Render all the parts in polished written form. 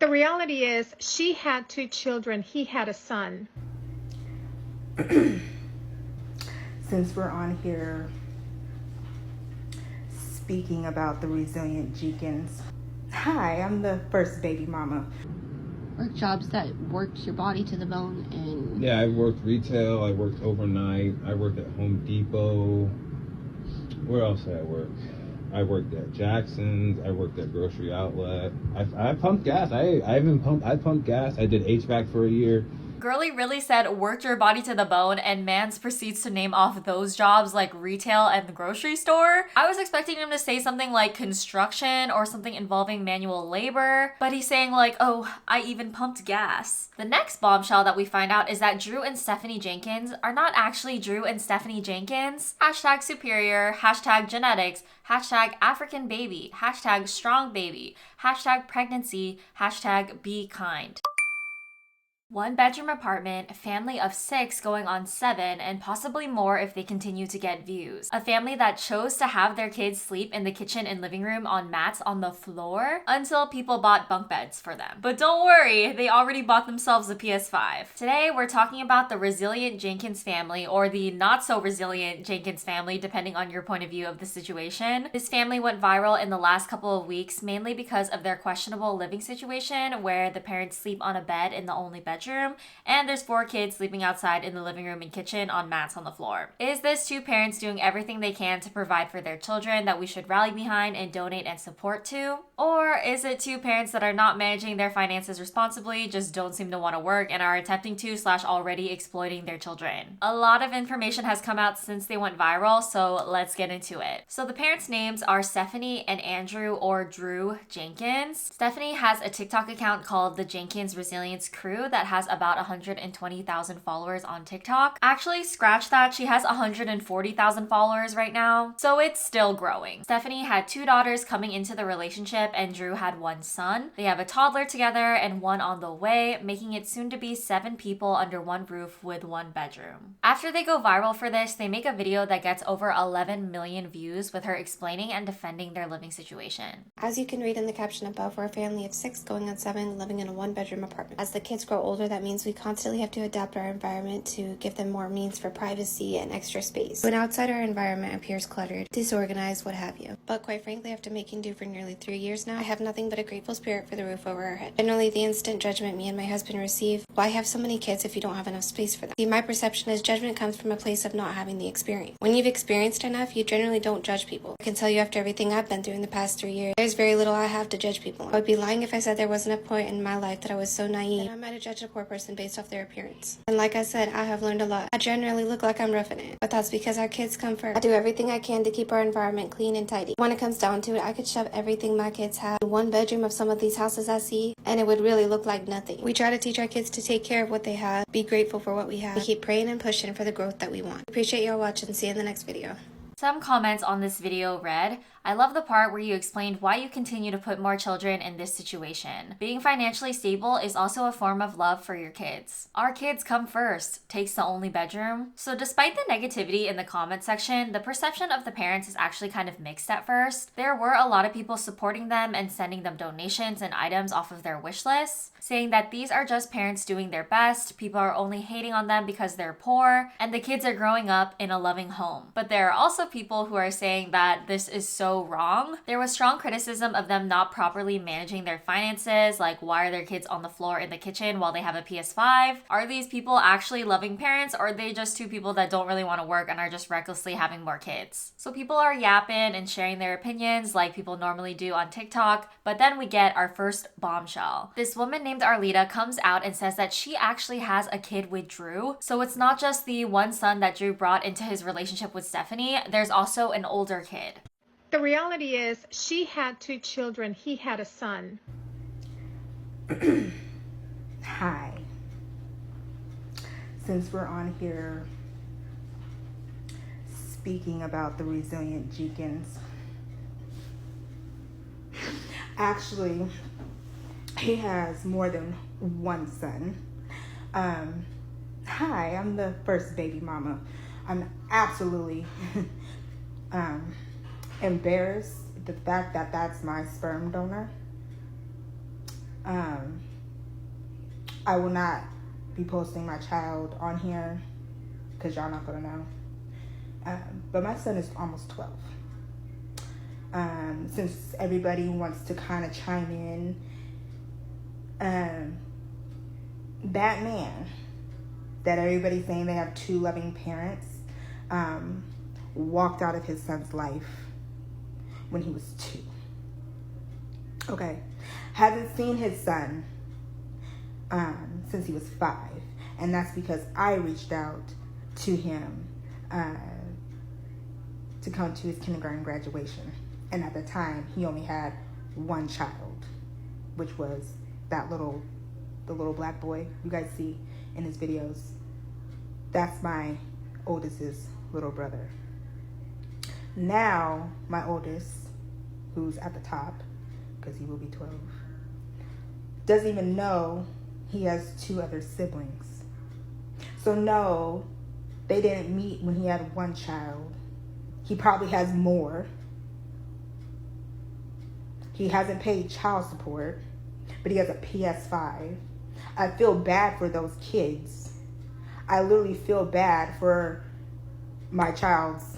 The reality is, she had 2 children, he had a son. Since we're on here speaking about the Resilient Jenkins, hi, I'm the first baby mama. Work jobs that worked your body to the bone. And yeah, I worked retail, I worked overnight, I worked at Home Depot. Where else did I work? I worked at Jackson's, I worked at Grocery Outlet. I pumped gas. I pumped gas. I did HVAC for a year. Girly really said worked your body to the bone, and Mans proceeds to name off those jobs like retail and the grocery store. I was expecting him to say something like construction or something involving manual labor, but he's saying like, oh, I even pumped gas. The next bombshell that we find out is that Drew and Stephanie Jenkins are not actually Drew and Stephanie Jenkins. Hashtag superior, hashtag genetics, hashtag African baby, hashtag strong baby, hashtag pregnancy, hashtag be kind. 1-bedroom apartment, a family of 6 going on 7, and possibly more if they continue to get views. A family that chose to have their kids sleep in the kitchen and living room on mats on the floor until people bought bunk beds for them. But don't worry, they already bought themselves a PS5. Today, we're talking about the Resilient Jenkins family, or the not so resilient Jenkins family, depending on your point of view of the situation. This family went viral in the last couple of weeks, mainly because of their questionable living situation where the parents sleep on a bed in the only bedroom, and there's 4 kids sleeping outside in the living room and kitchen on mats on the floor. Is this 2 parents doing everything they can to provide for their children that we should rally behind and donate and support to? Or is it 2 parents that are not managing their finances responsibly, just don't seem to want to work, and are attempting to / already exploiting their children? A lot of information has come out since they went viral, so let's get into it. So the parents' names are Stephanie and Andrew, or Drew Jenkins. Stephanie has a TikTok account called the Jenkins Resilience Crew that has about 120,000 followers on TikTok. Actually, scratch that, she has 140,000 followers right now, so it's still growing. Stephanie had 2 daughters coming into the relationship, and Drew had 1 son. They have a toddler together and 1 on the way, making it soon to be 7 people under 1 roof with 1 bedroom. After they go viral for this, they make a video that gets over 11 million views with her explaining and defending their living situation. As you can read in the caption above, we're a family of 6 going on 7 living in a 1-bedroom apartment. As the kids grow older, that means we constantly have to adapt our environment to give them more means for privacy and extra space. When outside our environment appears cluttered, disorganized, what have you. But quite frankly, after making do for nearly 3 years now, I have nothing but a grateful spirit for the roof over our head. Generally, the instant judgment me and my husband receive, why have so many kids if you don't have enough space for them? See, my perception is judgment comes from a place of not having the experience. When you've experienced enough, you generally don't judge people. I can tell you after everything I've been through in the past 3 years, there's very little I have to judge people on. I would be lying if I said there wasn't a point in my life that I was so naive that I might have judged a poor person based off their appearance. And like I said, I have learned a lot. I generally look like I'm roughing it, but that's because our kids come first. I do everything I can to keep our environment clean and tidy. When it comes down to it, I could shove everything my kids have in 1 bedroom of some of these houses I see, and it would really look like nothing. We try to teach our kids to take care of what they have, be grateful for what we have. We keep praying and pushing for the growth that we want. Appreciate y'all watching. See you in the next video. Some comments on this video read, I love the part where you explained why you continue to put more children in this situation. Being financially stable is also a form of love for your kids. Our kids come first, takes the only bedroom. So despite the negativity in the comment section, the perception of the parents is actually kind of mixed at first. There were a lot of people supporting them and sending them donations and items off of their wish lists, saying that these are just parents doing their best, people are only hating on them because they're poor, and the kids are growing up in a loving home. But there are also people who are saying that this is so wrong. There was strong criticism of them not properly managing their finances, like why are their kids on the floor in the kitchen while they have a PS5? Are these people actually loving parents, or are they just 2 people that don't really want to work and are just recklessly having more kids? So people are yapping and sharing their opinions like people normally do on TikTok, but then we get our first bombshell. This woman named Arlita comes out and says that she actually has a kid with Drew, so it's not just the 1 son that Drew brought into his relationship with Stephanie, there's also an older kid. The reality is, she had 2 children, he had a son. Hi. Since we're on here speaking about the Resilient Jenkins, actually, he has more than 1 son. Hi, I'm the first baby mama. I'm absolutely embarrassed the fact that that's my sperm donor. I will not be posting my child on here because y'all not gonna know. But my son is almost 12. Since everybody wants to kind of chime in, that man that everybody's saying they have two loving parents walked out of his son's life when he was 2. Okay, hasn't seen his son since he was 5, and that's because I reached out to him to come to his kindergarten graduation, and at the time he only had one child, which was the little black boy you guys see in his videos. That's my oldest's little brother. Now my oldest, who's at the top because he will be 12, doesn't even know he has 2 other siblings. So no, they didn't meet when he had one child. He probably has more. He hasn't paid child support, but he has a PS5. I feel bad for those kids. I literally feel bad for my child's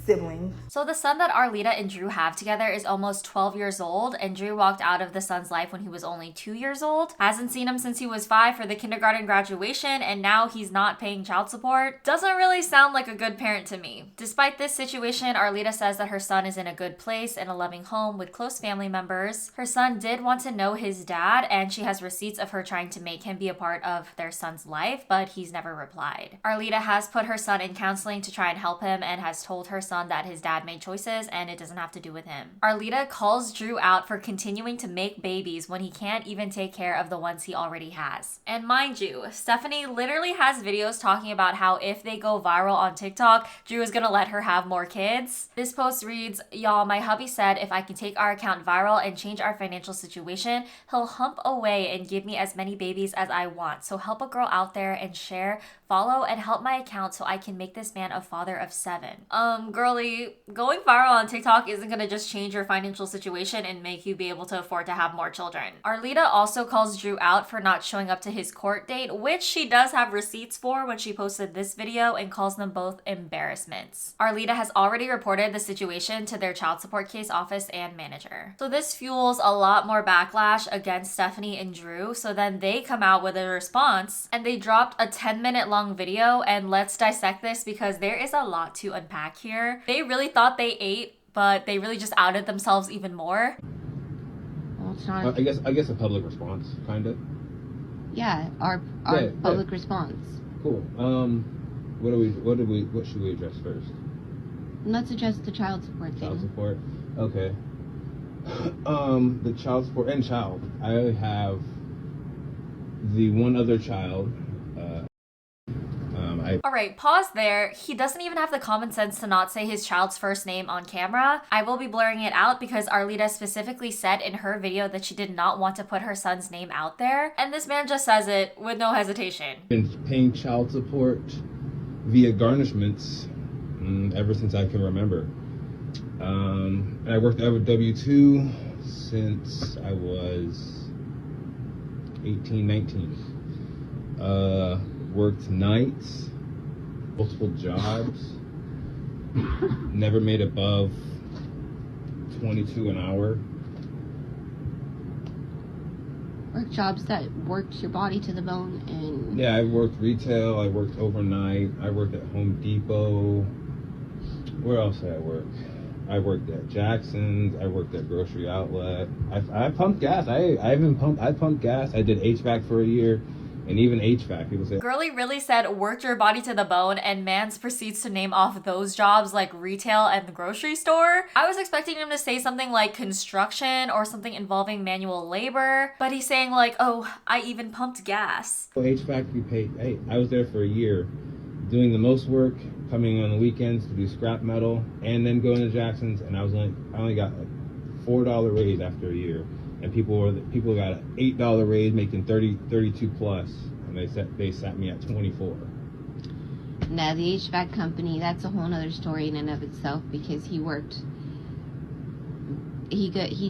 siblings. So the son that Arleta and Drew have together is almost 12 years old, and Drew walked out of the son's life when he was only 2 years old. Hasn't seen him since he was 5 for the kindergarten graduation, and now he's not paying child support. Doesn't really sound like a good parent to me. Despite this situation, Arleta says that her son is in a good place in a loving home with close family members. Her son did want to know his dad, and she has receipts of her trying to make him be a part of their son's life, but he's never replied. Arleta has put her son in counseling to try and help him and has told her son that his dad made choices and it doesn't have to do with him. Arleta calls Drew out for continuing to make babies when he can't even take care of the ones he already has. And mind you, Stephanie literally has videos talking about how if they go viral on TikTok, Drew is gonna let her have more kids. This post reads, "Y'all, my hubby said if I can take our account viral and change our financial situation, he'll hump away and give me as many babies as I want. So help a girl out there and share, follow, and help my account so I can make this man a father of 7. Girlie, going viral on TikTok isn't gonna just change your financial situation and make you be able to afford to have more children. Arleta also calls Drew out for not showing up to his court date, which she does have receipts for when she posted this video, and calls them both embarrassments. Arleta has already reported the situation to their child support case office and manager. So this fuels a lot more backlash against Stephanie and Drew, so then they come out with a response, and they dropped a 10-minute long video, and let's dissect this because there is a lot to unpack here. They really thought they ate, but they really just outed themselves even more. Well, it's not. I guess a public response, kind of. Yeah, our public response. Cool. What should we address first? Let's address the child support thing. Child support. Okay. The child support and child. I have the one other child. Alright, pause there. He doesn't even have the common sense to not say his child's first name on camera. I will be blurring it out because Arleta specifically said in her video that she did not want to put her son's name out there, and this man just says it with no hesitation. Been paying child support via garnishments ever since I can remember. And I worked at W-2 since I was 18, 19. Worked nights, multiple jobs, never made above 22 an hour. Work jobs that worked your body to the bone. And yeah, I worked retail, I worked overnight, I worked at Home Depot. Where else did I work? I worked at Jackson's, I worked at Grocery Outlet. I pumped gas. I pumped gas. I did HVAC for a year. And even HVAC, people say. Girlie really said worked your body to the bone, and Mans proceeds to name off those jobs like retail and the grocery store. I was expecting him to say something like construction or something involving manual labor, but he's saying like, oh, I even pumped gas. HVAC, we paid, hey, I was there for a year doing the most work, coming on the weekends to do scrap metal, and then going to Jackson's, and I only got like $4 raise after a year. And people got an $8 raise, making 32 plus, and they sat me at 24. Now the HVAC company, that's a whole nother story in and of itself, because he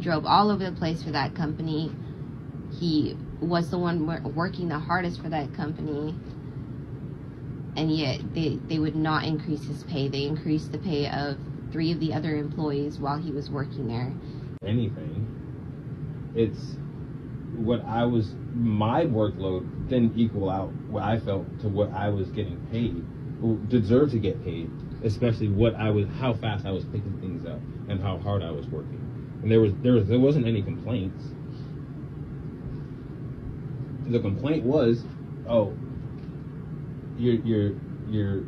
drove all over the place for that company. he was the one working the hardest for that company, and yet they would not increase his pay. They increased the pay of 3 of the other employees while he was working there. Anything. It's what my workload didn't equal out what I felt to what I was getting paid, or deserved to get paid, especially how fast I was picking things up and how hard I was working. And there wasn't any complaints. The complaint was, oh, you're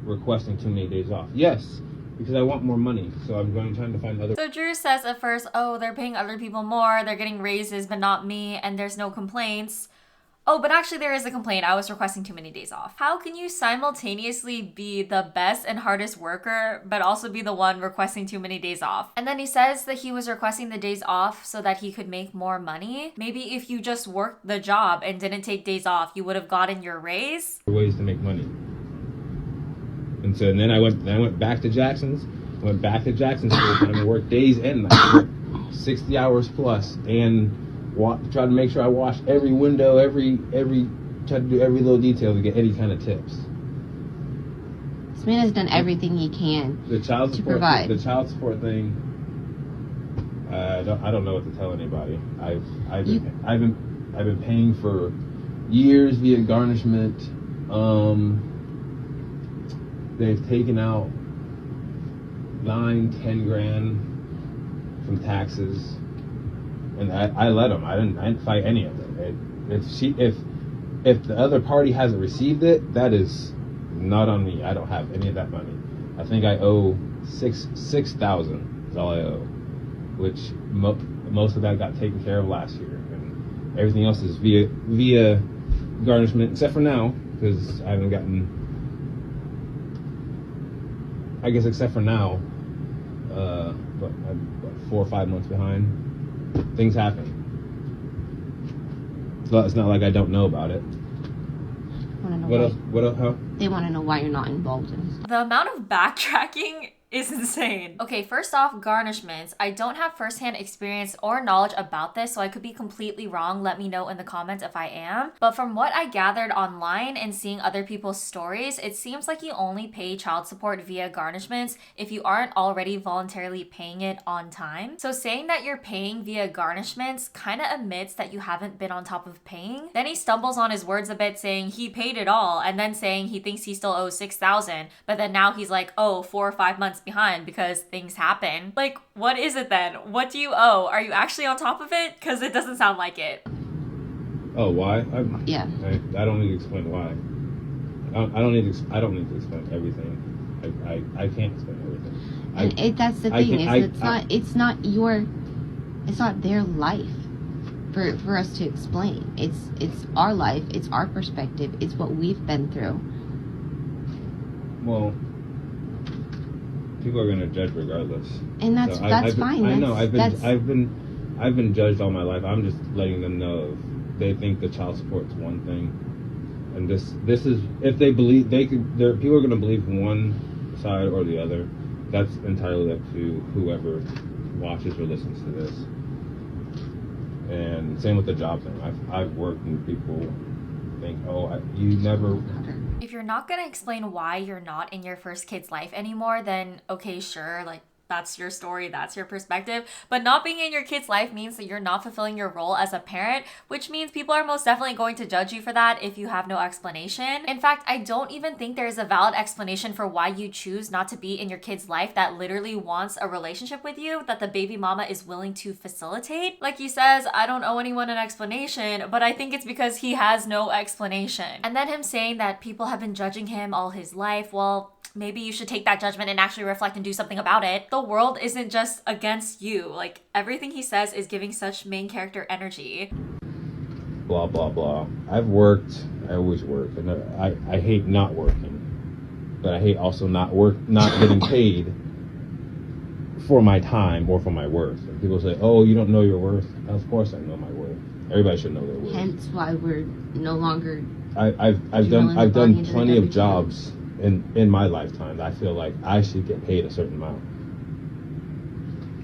requesting too many days off. Yes, because I want more money, so I'm trying to find other. So Drew says at first, oh, they're paying other people more, they're getting raises, but not me, and there's no complaints. Oh, but actually there is a complaint. I was requesting too many days off. How can you simultaneously be the best and hardest worker, but also be the one requesting too many days off? And then he says that he was requesting the days off so that he could make more money. Maybe if you just worked the job and didn't take days off, you would have gotten your raise. Ways to make money. And then I went back to Jackson's. I went back to Jackson's and I worked days and nights, 60 hours plus, and try to make sure I wash every window, try to do every little detail to get any kind of tips. This man has done everything he can to provide. The child support thing, I don't know what to tell anybody. I've been paying for years via garnishment. They've taken out 9-10 grand from taxes. And I let them. I didn't fight any of it. If the other party hasn't received it, that is not on me. I don't have any of that money. I think I owe $6,000 is all I owe, which most of that got taken care of last year, and everything else is via garnishment, except for now because I haven't gotten. I guess except for now, but I'm 4 or 5 months behind. Things happen. So it's not like I don't know about it. What else? How? They want to know why you're not involved in this. The amount of backtracking is insane. Okay, first off, garnishments. I don't have firsthand experience or knowledge about this, so I could be completely wrong. Let me know in the comments if I am. But from what I gathered online and seeing other people's stories, it seems like you only pay child support via garnishments if you aren't already voluntarily paying it on time. So saying that you're paying via garnishments kind of admits that you haven't been on top of paying. Then he stumbles on his words a bit, saying he paid it all, and then saying he thinks he still owes $6,000, but then now he's like, oh, 4 or 5 months behind because things happen. Like, what is it then? What do you owe? Are you actually on top of it? Because it doesn't sound like it. Oh, why? Yeah. I don't need to explain why. I don't need to explain everything. I can't explain everything. And that's the thing. It's not their life for us to explain. It's our life. It's our perspective. It's what we've been through. Well, people are gonna judge regardless, and that's fine. I know. I've been judged all my life. I'm just letting them know they think the child support's one thing, and this is if they believe people are gonna believe one side or the other. That's entirely up to whoever watches or listens to this. And same with the job thing. I've worked and people think, you never. If you're not gonna explain why you're not in your first kid's life anymore, then okay, sure, like that's your story, that's your perspective. But not being in your kid's life means that you're not fulfilling your role as a parent, which means people are most definitely going to judge you for that if you have no explanation. In fact, I don't even think there is a valid explanation for why you choose not to be in your kid's life that literally wants a relationship with you that the baby mama is willing to facilitate. Like he says, I don't owe anyone an explanation, but I think it's because he has no explanation. And then him saying that people have been judging him all his life, well, maybe you should take that judgment and actually reflect and do something about it. The world isn't just against you. Like, everything he says is giving such main character energy. Blah, blah, blah. I've worked. I always work. And I hate not working. But I hate also not getting paid for my time or for my worth. And people say, oh, you don't know your worth. Of course I know my worth. Everybody should know their worth. Hence why we're no longer... I've done plenty of jobs in my lifetime. I feel like I should get paid a certain amount.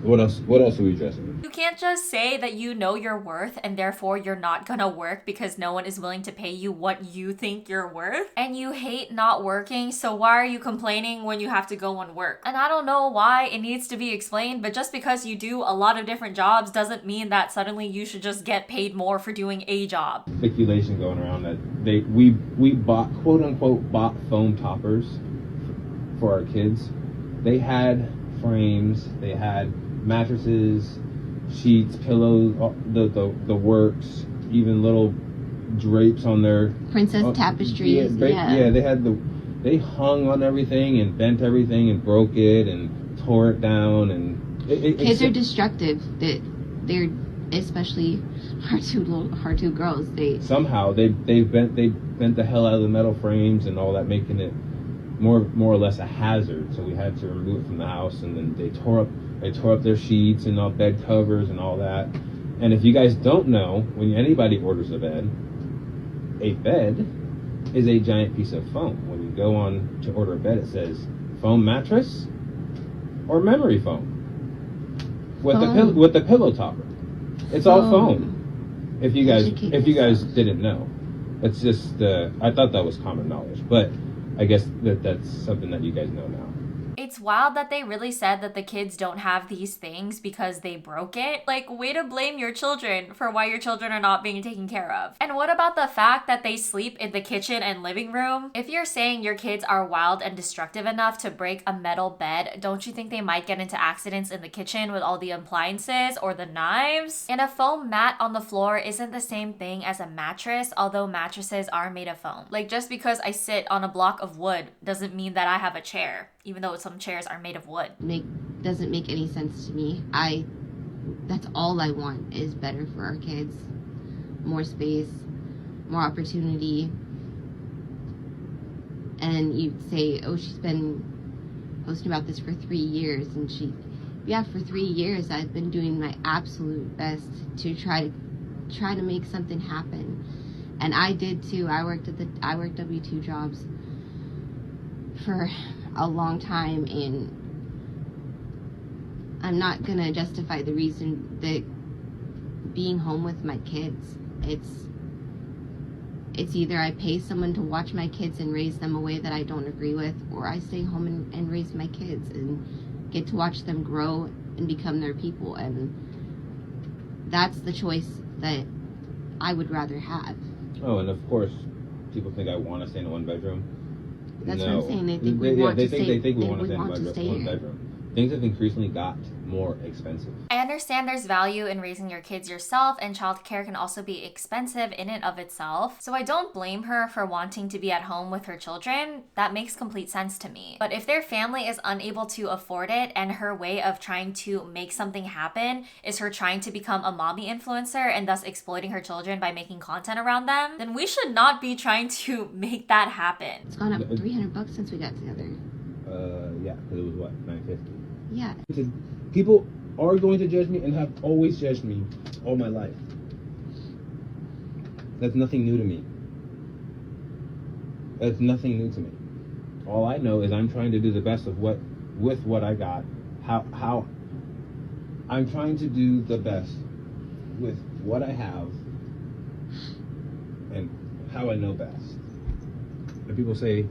What else are we addressing? You can't just say that you know your worth and therefore you're not gonna work because no one is willing to pay you what you think you're worth. And you hate not working, so why are you complaining when you have to go and work? And I don't know why it needs to be explained, but just because you do a lot of different jobs doesn't mean that suddenly you should just get paid more for doing a job. Speculation going around that we bought, quote unquote, bought foam toppers for our kids. They had frames, they had mattresses, sheets, pillows, the works, even little drapes on their princess tapestries. They hung on everything and bent everything and broke it and tore it down, and kids are destructive. They're especially our two girls. They bent the hell out of the metal frames and all that, making it more or less a hazard. So we had to remove it from the house, and then they tore up their sheets and all bed covers and all that. And if you guys don't know, when anybody orders a bed is a giant piece of foam. When you go on to order a bed, it says foam mattress or memory foam with the pillow topper. It's all foam. If you guys didn't know, it's just I thought that was common knowledge, but I guess that's something that you guys know now. It's wild that they really said that the kids don't have these things because they broke it. Like, way to blame your children for why your children are not being taken care of. And what about the fact that they sleep in the kitchen and living room? If you're saying your kids are wild and destructive enough to break a metal bed, don't you think they might get into accidents in the kitchen with all the appliances or the knives? And a foam mat on the floor isn't the same thing as a mattress, although mattresses are made of foam. Like, just because I sit on a block of wood doesn't mean that I have a chair, even though some chairs are made of wood. Doesn't make any sense to me. That's all I want is better for our kids. More space, more opportunity. And you'd say, oh, she's been posting about this for 3 years, and for 3 years I've been doing my absolute best to try to make something happen. And I did too. I worked W-2 jobs for a long time, and I'm not gonna justify the reason that being home with my kids, it's either I pay someone to watch my kids and raise them a way that I don't agree with, or I stay home and raise my kids and get to watch them grow and become their people. And that's the choice that I would rather have. Oh, and of course people think I want to stay in a one bedroom. That's what I'm saying. They think we want to stay. They think we want to stay in one bedroom. Things have increasingly got more expensive. I understand there's value in raising your kids yourself, and childcare can also be expensive in and of itself. So I don't blame her for wanting to be at home with her children. That makes complete sense to me. But if their family is unable to afford it, and her way of trying to make something happen is her trying to become a mommy influencer and thus exploiting her children by making content around them, then we should not be trying to make that happen. It's gone up $300 since we got together. Yeah, because it was what, $950? Yeah. People are going to judge me and have always judged me all my life. That's nothing new to me. That's nothing new to me. All I know is I'm trying to do the best with what I got. How I'm trying to do the best with what I have and how I know best. And people say,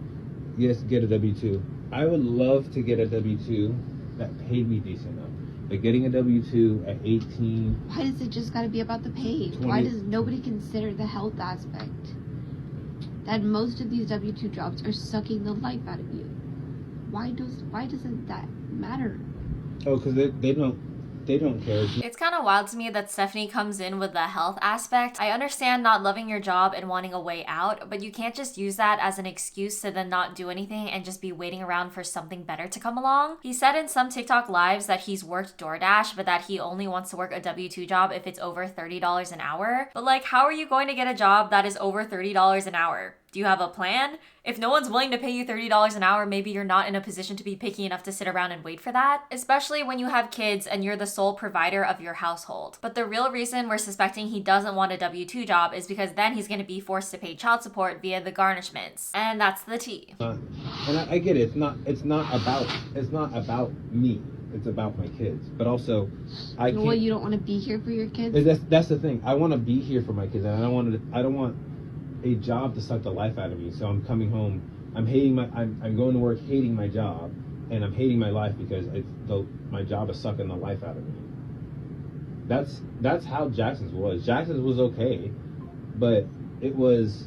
yes, get a W-2. I would love to get a W-2 that paid me decent enough. But getting a W-2 at 18... Why does it just got to be about the pay? 20, why does nobody consider the health aspect? That most of these W-2 jobs are sucking the life out of you. Why doesn't that matter? Oh, because they don't care. It's kind of wild to me that Stephanie comes in with the health aspect. I understand not loving your job and wanting a way out, but you can't just use that as an excuse to then not do anything and just be waiting around for something better to come along. He said in some TikTok lives that he's worked DoorDash, but that he only wants to work a W-2 job if it's over $30 an hour. But like, how are you going to get a job that is over $30 an hour? Do you have a plan? If no one's willing to pay you $30 an hour, maybe you're not in a position to be picky enough to sit around and wait for that, especially when you have kids and you're the sole provider of your household. But the real reason we're suspecting he doesn't want a W-2 job is because then he's going to be forced to pay child support via the garnishments. And that's the tea. And I get it. It's not about me. it's about my kids. But also, I can't. Well, you don't want to be here for your kids? That's the thing. I want to be here for my kids, and I don't want a job to suck the life out of me. So I'm coming home. I'm going to work hating my job, and I'm hating my life because my job is sucking the life out of me. That's how Jackson's was. Jackson's was okay, but it was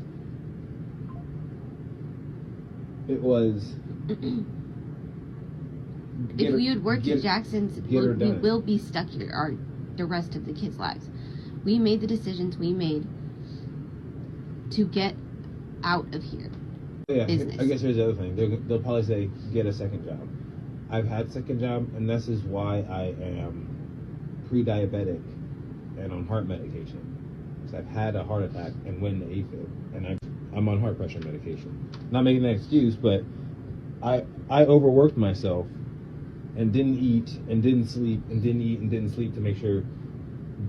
if we had worked at Jackson's, we will be stuck here the rest of the kids' lives. We made the decisions we made to get out of here. Yeah, business. I guess here's the other thing. They'll probably say, get a second job. I've had second job, and this is why I am pre-diabetic and on heart medication. Because I've had a heart attack and went into AFib, and I'm on heart pressure medication. Not making an excuse, but I overworked myself and didn't eat and didn't sleep and didn't eat and didn't sleep to make sure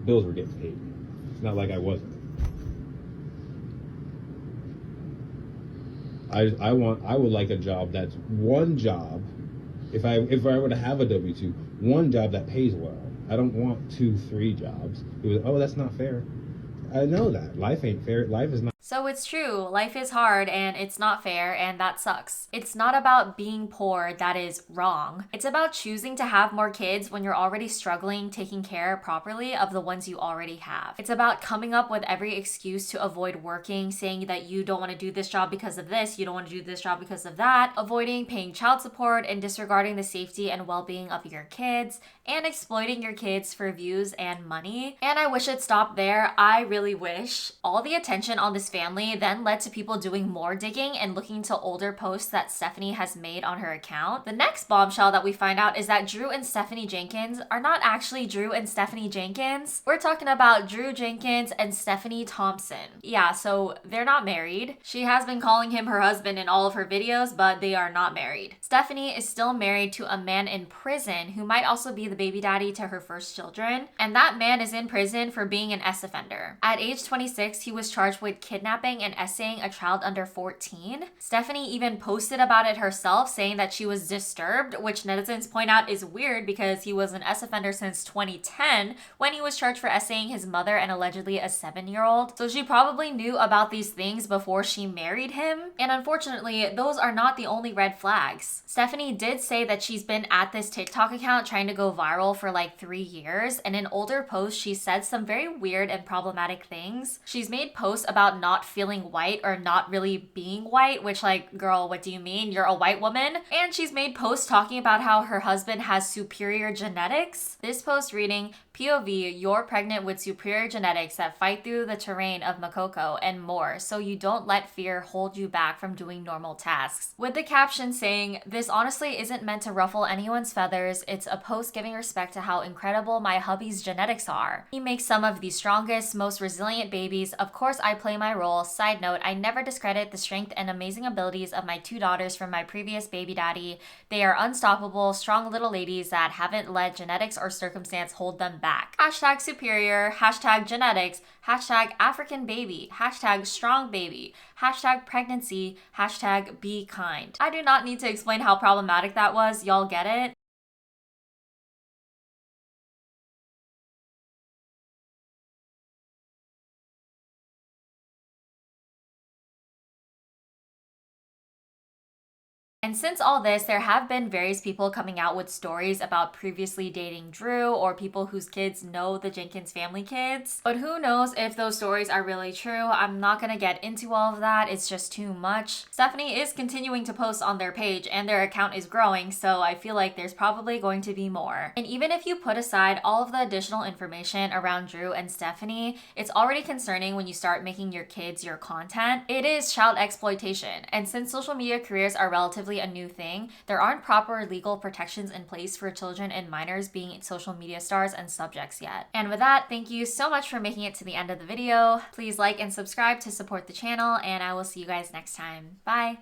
bills were getting paid. It's not like I wasn't. I would like a job that's one job. If I were to have a W-2, one job that pays well. I don't want 2-3 jobs. That's not fair. I know that life ain't fair. Life is not. So it's true, life is hard and it's not fair and that sucks. It's not about being poor that is wrong. It's about choosing to have more kids when you're already struggling taking care properly of the ones you already have. It's about coming up with every excuse to avoid working, saying that you don't want to do this job because of this, you don't want to do this job because of that, avoiding paying child support and disregarding the safety and well-being of your kids, and exploiting your kids for views and money. And I wish it stopped there. I really wish. All the attention on this family then led to people doing more digging and looking to older posts that Stephanie has made on her account. The next bombshell that we find out is that Drew and Stephanie Jenkins are not actually Drew and Stephanie Jenkins. We're talking about Drew Jenkins and Stephanie Thompson. Yeah, so they're not married. She has been calling him her husband in all of her videos, but they are not married. Stephanie is still married to a man in prison who might also be the baby daddy to her first children, and that man is in prison for being an S offender. At age 26, he was charged with kidnapping and essaying a child under 14. Stephanie even posted about it herself, saying that she was disturbed, which netizens point out is weird because he was an S offender since 2010 when he was charged for essaying his mother and allegedly a 7-year-old. So she probably knew about these things before she married him, and unfortunately, those are not the only red flags. Stephanie did say that she's been at this TikTok account trying to go viral for like 3 years, and in older posts she said some very weird and problematic things. She's made posts about not feeling white or not really being white, which, like, girl, what do you mean? You're a white woman. And she's made posts talking about how her husband has superior genetics. This post reading, POV, you're pregnant with superior genetics that fight through the terrain of Makoko and more, so you don't let fear hold you back from doing normal tasks. With the caption saying, this honestly isn't meant to ruffle anyone's feathers, it's a post giving respect to how incredible my hubby's genetics are. He makes some of the strongest, most resilient babies. Of course I play my role. Side note, I never discredit the strength and amazing abilities of my 2 daughters from my previous baby daddy. They are unstoppable, strong little ladies that haven't let genetics or circumstance hold them back. Hashtag superior, hashtag genetics, hashtag African baby, hashtag strong baby, hashtag pregnancy, hashtag be kind. I do not need to explain how problematic that was, y'all get it? And since all this, there have been various people coming out with stories about previously dating Drew or people whose kids know the Jenkins family kids. But who knows if those stories are really true? I'm not gonna get into all of that, it's just too much. Stephanie is continuing to post on their page and their account is growing, so I feel like there's probably going to be more. And even if you put aside all of the additional information around Drew and Stephanie, it's already concerning when you start making your kids your content. It is child exploitation, and since social media careers are relatively a new thing, there aren't proper legal protections in place for children and minors being social media stars and subjects yet. And with that, thank you so much for making it to the end of the video. Please like and subscribe to support the channel, and I will see you guys next time. Bye!